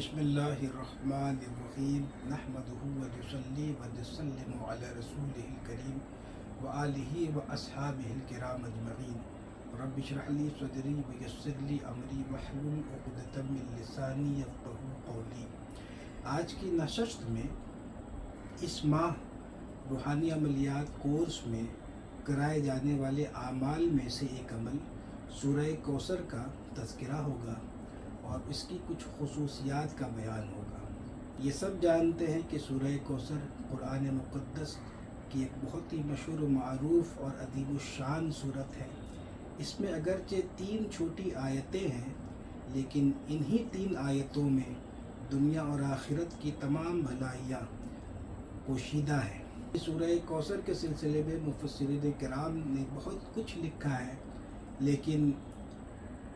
بسم اللہ الرحمن الرحیم نحمدہ ونصلی ونسلم علی رسولہ الکریم وآلہ واصحابہ الکرام اجمعین رب اشرح لی صدری ویسر لی امری واحلل عقدۃ من لسانی یفقہوا قولی۔ آج کی نشست میں اس ماہ روحانی عملیات کورس میں کرائے جانے والے اعمال میں سے ایک عمل سورہ کوثر کا تذکرہ ہوگا اور اس کی کچھ خصوصیات کا بیان ہوگا۔ یہ سب جانتے ہیں کہ سورہ کوثر قرآن مقدس کی ایک بہت ہی مشہور و معروف اور عظیم الشان صورت ہے۔ اس میں اگرچہ 3 چھوٹی آیتیں ہیں، لیکن انہی 3 آیتوں میں دنیا اور آخرت کی تمام بھلائیاں پوشیدہ ہیں۔ سورہ کوثر کے سلسلے میں مفسرین کرام نے بہت کچھ لکھا ہے، لیکن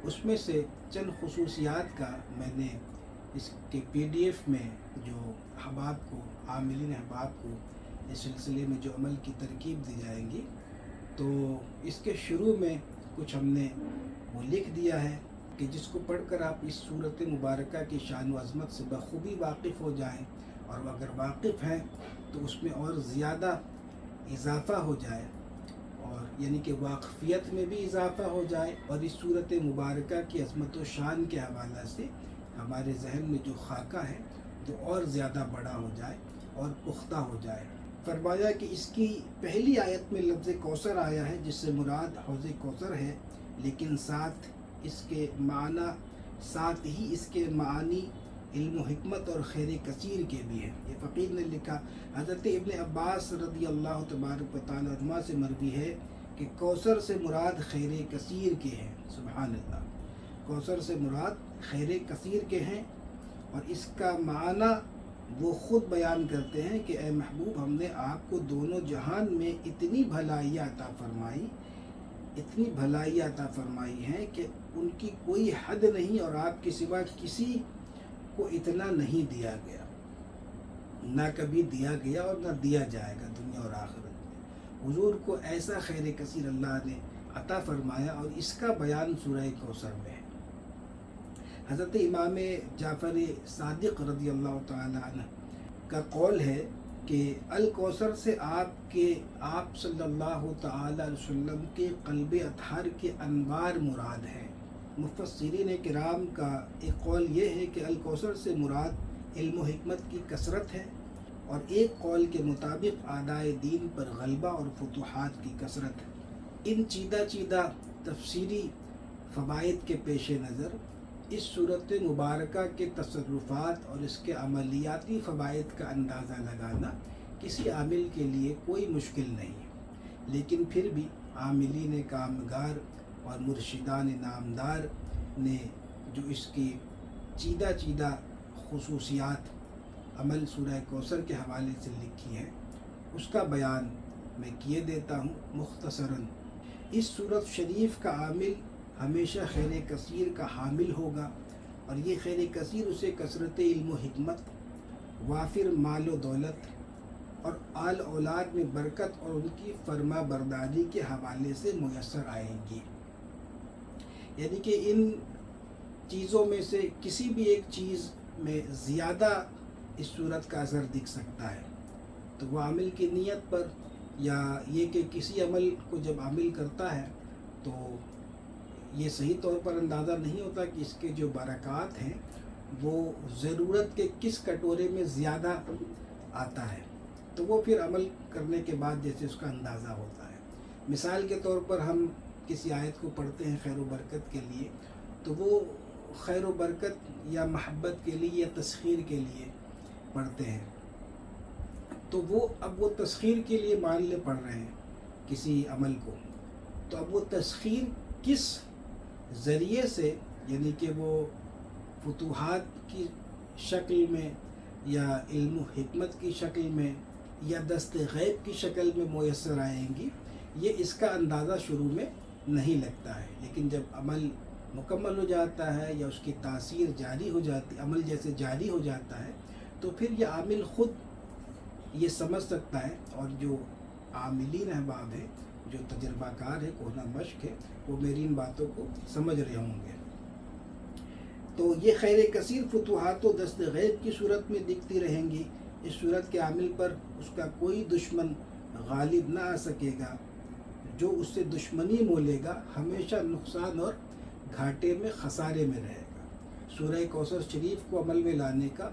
اس میں سے چند خصوصیات کا میں نے اس کے PDF میں جو احباب کو، عاملین احباب کو اس سلسلے میں جو عمل کی ترکیب دی جائیں گی، تو اس کے شروع میں کچھ ہم نے وہ لکھ دیا ہے کہ جس کو پڑھ کر آپ اس صورت مبارکہ کی شان و عظمت سے بخوبی واقف ہو جائیں، اور اگر واقف ہیں تو اس میں اور زیادہ اضافہ ہو جائے، اور یعنی کہ واقفیت میں بھی اضافہ ہو جائے، اور اس صورت مبارکہ کی عظمت و شان کے حوالے سے ہمارے ذہن میں جو خاکہ ہے وہ اور زیادہ بڑا ہو جائے اور پختہ ہو جائے۔ فرمایا کہ اس کی پہلی آیت میں لفظ کوثر آیا ہے، جس سے مراد حوض کوثر ہے، لیکن ساتھ ہی اس کے معانی علم و حکمت اور خیر کثیر کے بھی ہیں۔ یہ فقیر نے لکھا، حضرت ابن عباس رضی اللہ تبارک و تعالیٰ عنہ سے مروی ہے کہ کوثر سے مراد خیر کثیر کے ہیں۔ سبحان اللہ، کوثر سے مراد خیر کثیر کے ہیں، اور اس کا معنی وہ خود بیان کرتے ہیں کہ اے محبوب، ہم نے آپ کو دونوں جہان میں اتنی بھلائیاں عطا فرمائی ہیں کہ ان کی کوئی حد نہیں، اور آپ کے سوا کسی کو اتنا نہیں دیا گیا، نہ کبھی دیا گیا اور نہ دیا جائے گا دنیا اور آخرت میں۔ حضور کو ایسا خیر کثیر اللہ نے عطا فرمایا، اور اس کا بیان سورہ کوثر میں ہے۔ حضرت امام جعفر صادق رضی اللہ تعالی عنہ کا قول ہے کہ الکوثر سے آپ صلی اللہ تعالی علیہ وسلم کے قلب اطہر کے انوار مراد ہیں۔ مفسرین کرام کا ایک قول یہ ہے کہ الکوثر سے مراد علم و حکمت کی کثرت ہے، اور ایک قول کے مطابق اعدائے دین پر غلبہ اور فتوحات کی کثرت ہے۔ ان چیدہ تفسیری فوائد کے پیش نظر اس صورت مبارکہ کے تصرفات اور اس کے عملیاتی فوائد کا اندازہ لگانا کسی عامل کے لیے کوئی مشکل نہیں ہے، لیکن پھر بھی عاملین کامگار اور مرشدان نامدار نے جو اس کی چیدہ خصوصیات عمل سورہ کوثر کے حوالے سے لکھی ہیں، اس کا بیان میں کیے دیتا ہوں مختصراً۔ اس صورت شریف کا عامل ہمیشہ خیر کثیر کا حامل ہوگا، اور یہ خیر کثیر اسے کثرت علم و حکمت، وافر مال و دولت، اور آل اولاد میں برکت اور ان کی فرما برداری کے حوالے سے میسر آئیں گی۔ یعنی کہ ان چیزوں میں سے کسی بھی ایک چیز میں زیادہ اس صورت کا اثر دکھ سکتا ہے، تو وہ عامل کی نیت پر، یا یہ کہ کسی عمل کو جب عامل کرتا ہے تو یہ صحیح طور پر اندازہ نہیں ہوتا کہ اس کے جو برکات ہیں وہ ضرورت کے کس کٹورے میں زیادہ آتا ہے، تو وہ پھر عمل کرنے کے بعد جیسے اس کا اندازہ ہوتا ہے۔ مثال کے طور پر ہم کسی آیت کو پڑھتے ہیں خیر و برکت کے لیے، تو وہ خیر و برکت یا محبت کے لیے یا تسخیر کے لیے پڑھتے ہیں، تو اب وہ تسخیر کے لیے مان لے پڑھ رہے ہیں کسی عمل کو، تو اب وہ تسخیر کس ذریعے سے، یعنی کہ وہ فتوحات کی شکل میں یا علم و حکمت کی شکل میں یا دست غیب کی شکل میں میسر آئیں گی، یہ اس کا اندازہ شروع میں نہیں لگتا ہے، لیکن جب عمل مکمل ہو جاتا ہے یا اس کی تاثیر جاری ہو جاتی، عمل جیسے جاری ہو جاتا ہے، تو پھر یہ عامل خود یہ سمجھ سکتا ہے، اور جو عاملین احباب ہیں، جو تجربہ کار ہے، کوہنہ مشق ہے، وہ میری ان باتوں کو سمجھ رہے ہوں گے۔ تو یہ خیر کثیر فتوحات و دست غیب کی صورت میں دکھتی رہیں گی۔ اس صورت کے عامل پر اس کا کوئی دشمن غالب نہ آ سکے گا۔ جو اس سے دشمنی مولے گا ہمیشہ نقصان اور گھاٹے میں، خسارے میں رہے گا۔ سورہ کوثر شریف کو عمل میں لانے کا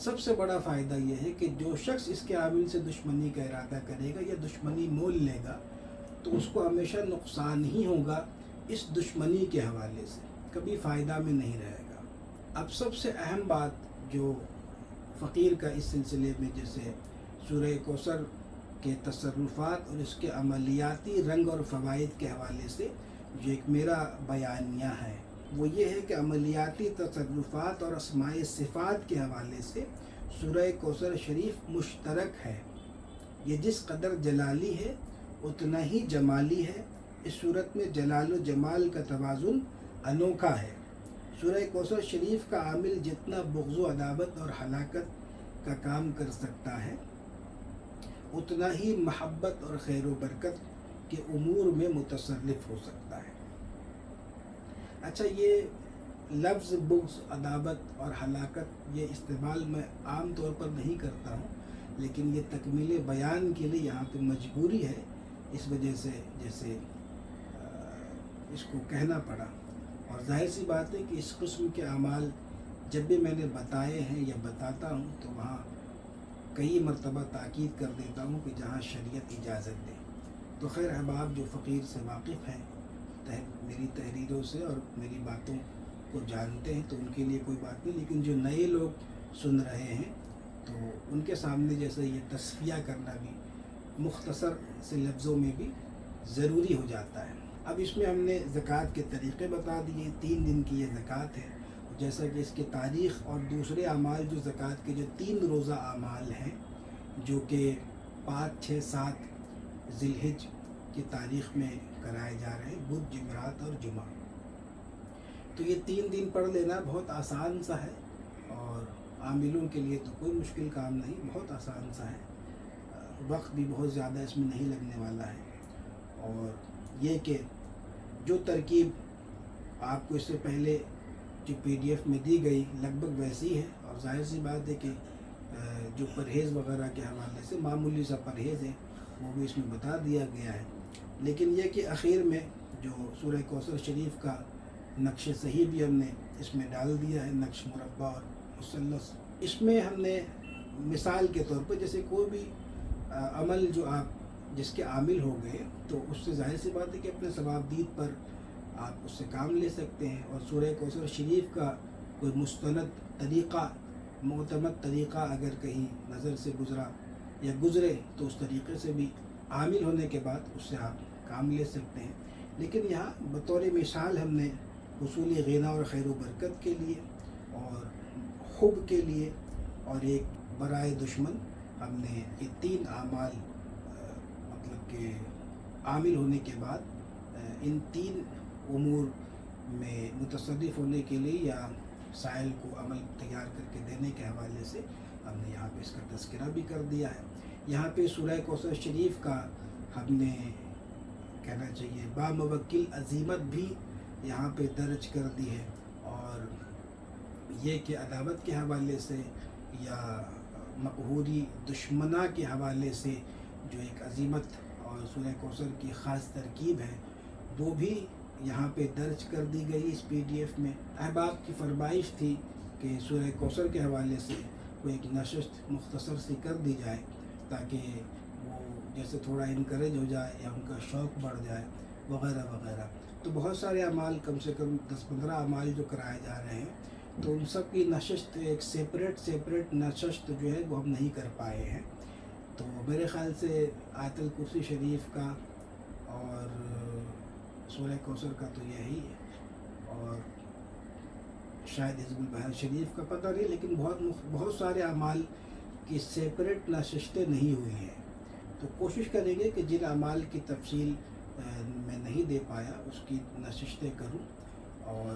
سب سے بڑا فائدہ یہ ہے کہ جو شخص اس کے عامل سے دشمنی کا ارادہ کرے گا یا دشمنی مول لے گا تو اس کو ہمیشہ نقصان ہی ہوگا اس دشمنی کے حوالے سے، کبھی فائدہ میں نہیں رہے گا۔ اب سب سے اہم بات جو فقیر کا اس سلسلے میں، جیسے سورہ کوثر کے تصرفات اور اس کے عملیاتی رنگ اور فوائد کے حوالے سے جو ایک میرا بیانیہ ہے وہ یہ ہے کہ عملیاتی تصرفات اور اسماء صفات کے حوالے سے سورہ کوثر شریف مشترک ہے۔ یہ جس قدر جلالی ہے اتنا ہی جمالی ہے۔ اس صورت میں جلال و جمال کا توازن انوکھا ہے۔ سورہ کوثر شریف کا عامل جتنا بغض و عداوت اور ہلاکت کا کام کر سکتا ہے اتنا ہی محبت اور خیر و برکت کے امور میں متصرف ہو سکتا ہے۔ اچھا، یہ لفظ بغض، عداوت اور ہلاکت یہ استعمال میں عام طور پر نہیں کرتا ہوں، لیکن یہ تکمیل بیان کے لیے یہاں پہ مجبوری ہے، اس وجہ سے جیسے اس کو کہنا پڑا۔ اور ظاہر سی بات ہے کہ اس قسم کے اعمال جب بھی میں نے بتائے ہیں یا بتاتا ہوں تو وہاں کئی مرتبہ تاکید کر دیتا ہوں کہ جہاں شریعت اجازت دے۔ تو خیر احباب جو فقیر سے واقف ہیں میری تحریروں سے اور میری باتوں کو جانتے ہیں تو ان کے لیے کوئی بات نہیں، لیکن جو نئے لوگ سن رہے ہیں تو ان کے سامنے جیسے یہ تصفیہ کرنا بھی مختصر سے لفظوں میں بھی ضروری ہو جاتا ہے۔ اب اس میں ہم نے زکوٰۃ کے طریقے بتا دیے، 3 دن کی یہ زکوٰۃ ہے، جیسا کہ اس کی تاریخ اور دوسرے اعمال جو زکوٰۃ کے جو 3 روزہ اعمال ہیں جو کہ 5، 6، 7 ذی الحجہ کی تاریخ میں کرائے جا رہے ہیں، بدھ، جمعرات اور جمعہ۔ تو یہ 3 دن پڑھ لینا بہت آسان سا ہے اور عاملوں کے لیے تو کوئی مشکل کام نہیں، بہت آسان سا ہے، وقت بھی بہت زیادہ اس میں نہیں لگنے والا ہے۔ اور یہ کہ جو ترکیب آپ کو اس سے پہلے جو PDF میں دی گئی لگ بھگ ویسی ہے، اور ظاہر سی بات ہے کہ جو پرہیز وغیرہ کے حوالے سے معمولی سا پرہیز ہے وہ بھی اس میں بتا دیا گیا ہے، لیکن یہ کہ اخیر میں جو سورہ کوثر شریف کا نقش صحیح بھی ہم نے اس میں ڈال دیا ہے، نقش مربع اور مثلث۔ اس میں ہم نے مثال کے طور پر جیسے کوئی بھی عمل جو آپ جس کے عامل ہو گئے تو اس سے ظاہر سی بات ہے کہ اپنے ثوابدید پر آپ اس سے کام لے سکتے ہیں، اور سورہ کوثر شریف کا کوئی مستند طریقہ، معتمد طریقہ اگر کہیں نظر سے گزرا یا گزرے تو اس طریقے سے بھی عامل ہونے کے بعد اس سے آپ کام لے سکتے ہیں۔ لیکن یہاں بطور مثال ہم نے حصول غنا اور خیر و برکت کے لیے اور حب کے لیے اور ایک برائے دشمن ہم نے یہ 3 اعمال مطلب کہ عامل ہونے کے بعد ان 3 امور میں متصرف ہونے کے لیے یا سائل کو عمل تیار کر کے دینے کے حوالے سے ہم نے یہاں پہ اس کا تذکرہ بھی کر دیا ہے۔ یہاں پہ سورہ کوثر شریف کا ہم نے کہنا چاہیے باموکل عظیمت بھی یہاں پہ درج کر دی ہے، اور یہ کہ عداوت کے حوالے سے یا مقہوری دشمنہ کے حوالے سے جو ایک عظیمت اور سورہ کوثر کی خاص ترکیب ہے وہ بھی یہاں پہ درج کر دی گئی اس PDF میں۔ احباب کی فرمائش تھی کہ سورہ کوثر کے حوالے سے کوئی ایک نشست مختصر سی کر دی جائے تاکہ وہ جیسے تھوڑا انکریج ہو جائے یا ان کا شوق بڑھ جائے وغیرہ وغیرہ۔ تو بہت سارے اعمال، کم سے کم 10-15 اعمال جو کرائے جا رہے ہیں تو ان سب کی نشست ایک سیپریٹ نشست جو ہے وہ ہم نہیں کر پائے ہیں۔ تو میرے خیال سے آیت الکرسی شریف کا اور سورہ کوثر کا تو یہی ہے، اور شاید حزب البحر شریف کا پتہ نہیں، لیکن بہت سارے اعمال کی سیپریٹ نشستیں نہیں ہوئی ہیں۔ تو کوشش کریں گے کہ جن اعمال کی تفصیل میں نہیں دے پایا اس کی نشستیں کروں، اور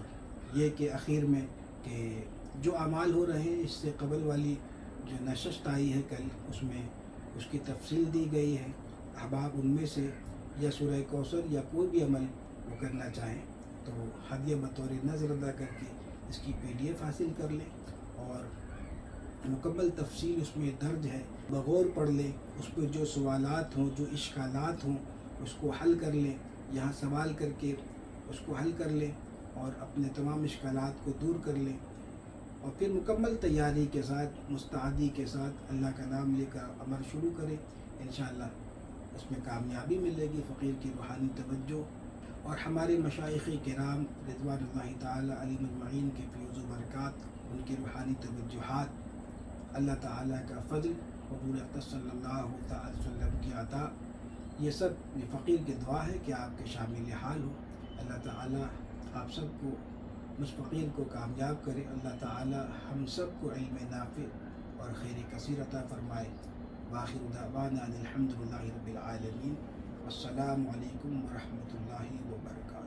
یہ کہ اخیر میں کہ جو اعمال ہو رہے ہیں اس سے قبل والی جو نشست آئی ہے کل اس میں اس کی تفصیل دی گئی ہے۔ احباب ان میں سے یا سورہ کوثر یا کوئی بھی عمل وہ کرنا چاہیں تو ہدیہ بطور نظر ادا کر کے اس کی PDF حاصل کر لیں اور مکمل تفصیل اس میں درج ہے، بغور پڑھ لیں، اس پہ جو سوالات ہوں، جو اشکالات ہوں اس کو حل کر لیں، یہاں سوال کر کے اس کو حل کر لیں اور اپنے تمام اشکالات کو دور کر لیں، اور پھر مکمل تیاری کے ساتھ، مستعدی کے ساتھ اللہ کا نام لے کر عمل شروع کریں۔ انشاءاللہ اس میں کامیابی ملے گی، فقیر کی روحانی توجہ اور ہمارے مشائخ کرام رضوان اللہ تعالیٰ علیہم اجمعین کے فیوز و برکات، ان کی روحانی توجہات، اللہ تعالیٰ کا فضل، حضور اقدس صلی اللہ تعالی وسلم کی عطا، یہ سب یہ فقیر کی دعا ہے کہ آپ کے شامل حال ہو۔ اللہ تعالیٰ آپ سب کو، مجھ فقیر کو کامیاب کرے۔ اللہ تعالیٰ ہم سب کو علم نافع اور خیر کثیر عطا فرمائے۔ وآخر دعوانا ان الحمد للہ رب العالمین، والسلام علیکم ورحمۃ اللہ وبرکاتہ۔